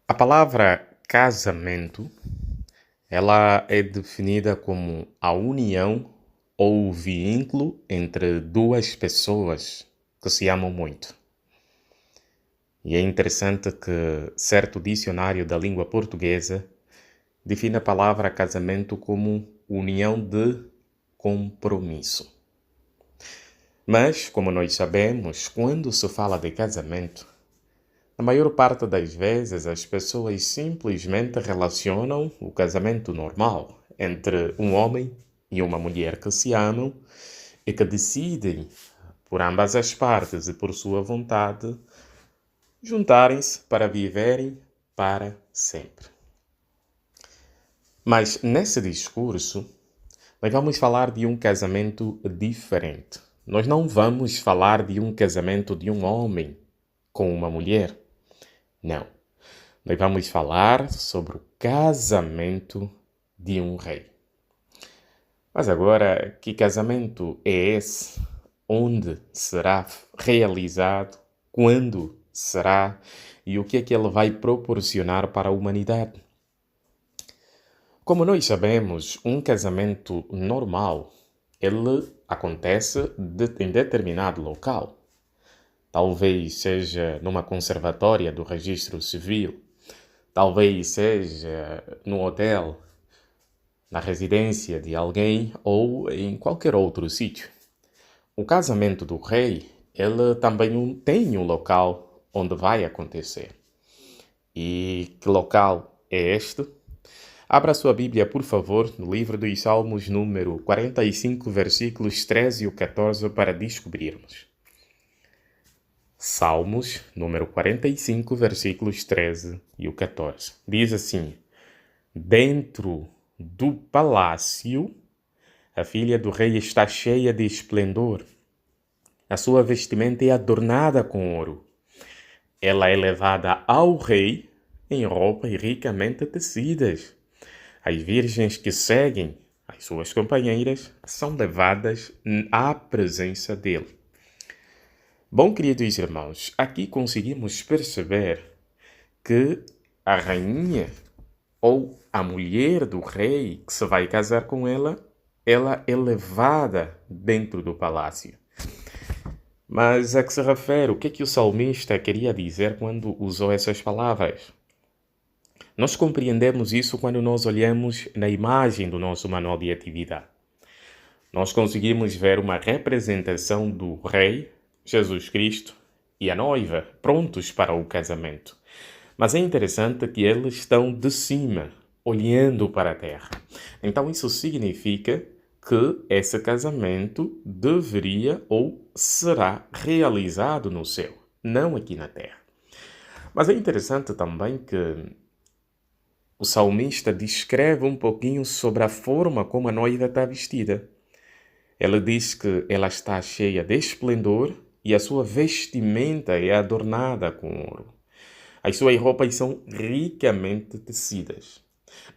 A palavra casamento, ela é definida como a união ou vínculo entre duas pessoas que se amam muito. E é interessante que certo dicionário da língua portuguesa define a palavra casamento como união de compromisso. Mas, como nós sabemos, quando se fala de casamento, na maior parte das vezes, as pessoas simplesmente relacionam o casamento normal entre um homem e uma mulher que se amam e que decidem, por ambas as partes e por sua vontade, juntarem-se para viverem para sempre. Mas nesse discurso, nós vamos falar de um casamento diferente. Nós não vamos falar de um casamento de um homem com uma mulher. Não. Nós vamos falar sobre o casamento de um rei. Mas agora, que casamento é esse? Onde será realizado? Quando será? E o que é que ele vai proporcionar para a humanidade? Como nós sabemos, um casamento normal, ele acontece em determinado local. Talvez seja numa conservatória do registro civil, talvez seja num hotel, na residência de alguém ou em qualquer outro sítio. O casamento do rei, ele também tem um local onde vai acontecer. E que local é este? Abra a sua Bíblia, por favor, no livro dos Salmos, número 45, versículos 13 e 14, para descobrirmos. Salmos, número 45, versículos 13 e 14. Diz assim: Dentro do palácio, a filha do rei está cheia de esplendor. A sua vestimenta é adornada com ouro. Ela é levada ao rei em roupas ricamente tecidas. As virgens que seguem as suas companheiras são levadas à presença dele. Bom, queridos irmãos, aqui conseguimos perceber que a rainha ou a mulher do rei que se vai casar com ela é levada dentro do palácio. Mas a que se refere? O que é que o salmista queria dizer quando usou essas palavras? Nós compreendemos isso quando nós olhamos na imagem do nosso manual de atividade. Nós conseguimos ver uma representação do rei, Jesus Cristo, e a noiva, prontos para o casamento. Mas é interessante que eles estão de cima, olhando para a terra. Então isso significa que esse casamento deveria ou será realizado no céu, não aqui na terra. Mas é interessante também que o salmista descreve um pouquinho sobre a forma como a noiva está vestida. Ele diz que ela está cheia de esplendor e a sua vestimenta é adornada com ouro. As suas roupas são ricamente tecidas.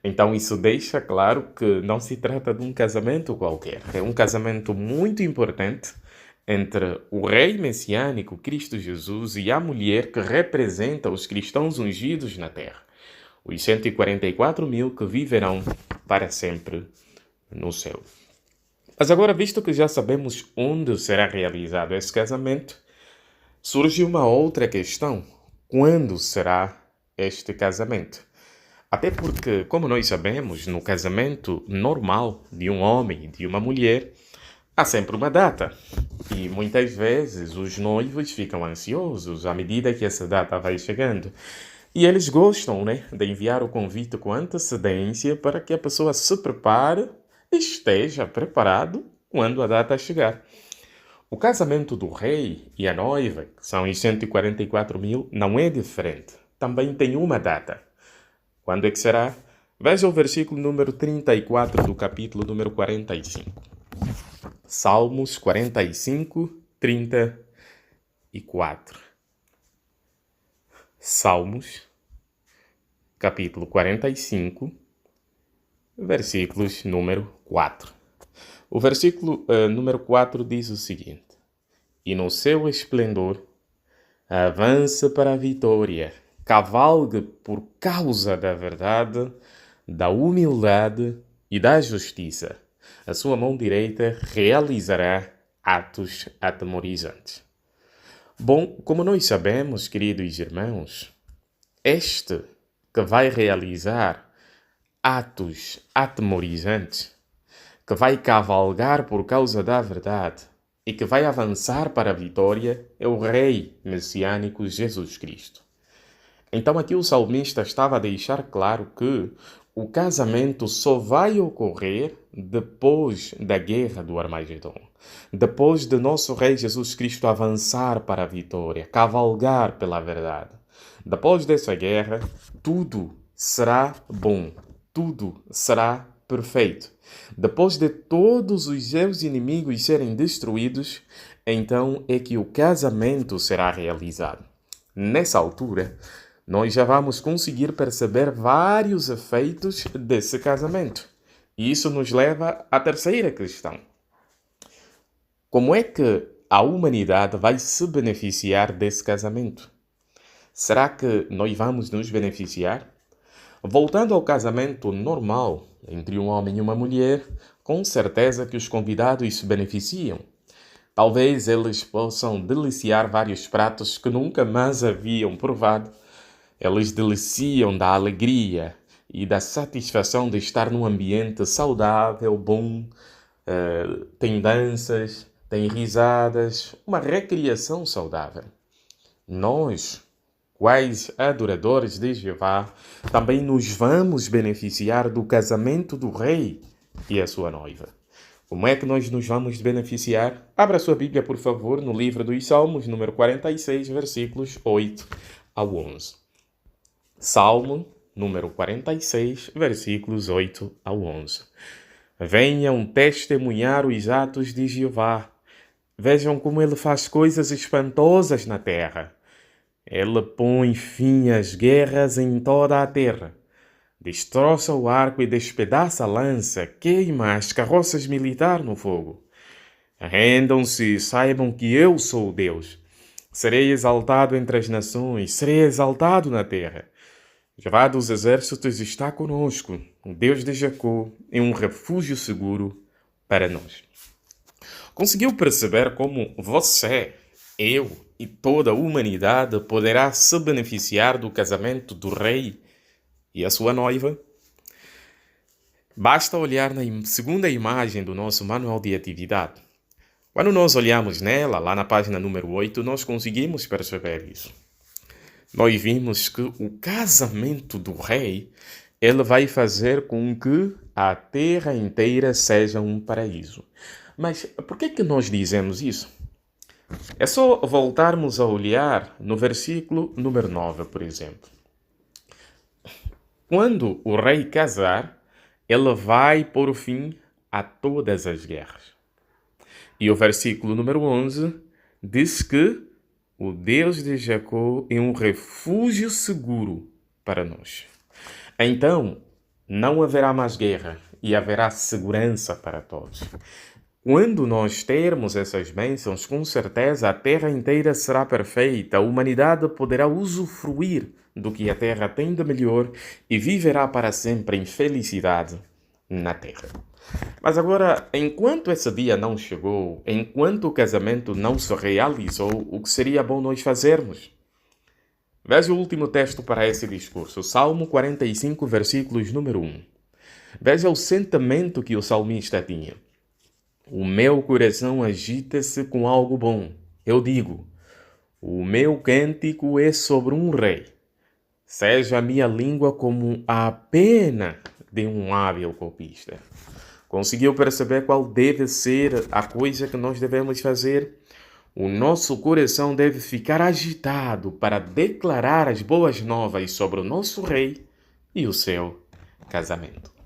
Então isso deixa claro que não se trata de um casamento qualquer. É um casamento muito importante entre o rei messiânico, Cristo Jesus, e a mulher que representa os cristãos ungidos na terra. Os 144 mil que viverão para sempre no céu. Mas agora, visto que já sabemos onde será realizado esse casamento, surge uma outra questão. Quando será este casamento? Até porque, como nós sabemos, no casamento normal de um homem e de uma mulher, há sempre uma data. E muitas vezes os noivos ficam ansiosos à medida que essa data vai chegando. E eles gostam, de enviar o convite com antecedência para que a pessoa se prepare e esteja preparado quando a data chegar. O casamento do rei e a noiva, que são os 144 mil, não é diferente. Também tem uma data. Quando é que será? Veja o versículo número 34 do capítulo número 45. Salmos 45, 34. Salmos, capítulo 45, versículos número 4. O versículo número 4 diz o seguinte: E no seu esplendor avança para a vitória, cavalgue por causa da verdade, da humildade e da justiça. A sua mão direita realizará atos atemorizantes. Bom, como nós sabemos, queridos irmãos, este que vai realizar atos atemorizantes, que vai cavalgar por causa da verdade e que vai avançar para a vitória, é o Rei messiânico Jesus Cristo. Então aqui o salmista estava a deixar claro que o casamento só vai ocorrer depois da guerra do Armagedon. Depois de nosso Rei Jesus Cristo avançar para a vitória, cavalgar pela verdade. Depois dessa guerra, tudo será bom, tudo será perfeito. Depois de todos os seus inimigos serem destruídos, então é que o casamento será realizado. Nessa altura, nós já vamos conseguir perceber vários efeitos desse casamento. E isso nos leva à terceira questão. Como é que a humanidade vai se beneficiar desse casamento? Será que nós vamos nos beneficiar? Voltando ao casamento normal entre um homem e uma mulher, com certeza que os convidados se beneficiam. Talvez eles possam deliciar vários pratos que nunca mais haviam provado. Eles deliciam da alegria e da satisfação de estar num ambiente saudável, bom. Tem danças, tem risadas, uma recriação saudável. Nós, quais adoradores de Jeová, também nos vamos beneficiar do casamento do rei e a sua noiva. Como é que nós nos vamos beneficiar? Abra sua Bíblia, por favor, no livro dos Salmos, número 46, versículos 8 ao 11. Salmo, número 46, versículos 8 ao 11. Venham testemunhar os atos de Jeová. Vejam como ele faz coisas espantosas na terra. Ele põe fim às guerras em toda a terra. Destroça o arco e despedaça a lança, queima as carroças militares no fogo. Rendam-se e saibam que eu sou Deus. Serei exaltado entre as nações, serei exaltado na terra. Jeová dos exércitos está conosco, o Deus de Jacó é um refúgio seguro para nós. Conseguiu perceber como você, eu e toda a humanidade poderá se beneficiar do casamento do rei e a sua noiva? Basta olhar na segunda imagem do nosso manual de atividade. Quando nós olhamos nela, lá na página número 8, nós conseguimos perceber isso. Nós vimos que o casamento do rei, ele vai fazer com que a terra inteira seja um paraíso. Mas por que nós dizemos isso? É só voltarmos a olhar no versículo número 9, por exemplo. Quando o rei casar, ele vai pôr fim a todas as guerras. E o versículo número 11 diz que o Deus de Jacó é um refúgio seguro para nós. Então, não haverá mais guerra e haverá segurança para todos. Quando nós termos essas bênçãos, com certeza a terra inteira será perfeita, a humanidade poderá usufruir do que a terra tem de melhor e viverá para sempre em felicidade na terra. Mas agora, enquanto esse dia não chegou, enquanto o casamento não se realizou, o que seria bom nós fazermos? Veja o último texto para esse discurso, Salmo 45, versículos número 1. Veja o sentimento que o salmista tinha. O meu coração agita-se com algo bom. Eu digo, o meu cântico é sobre um rei. Seja a minha língua como a pena de um hábil copista. Conseguiu perceber qual deve ser a coisa que nós devemos fazer? O nosso coração deve ficar agitado para declarar as boas novas sobre o nosso rei e o seu casamento.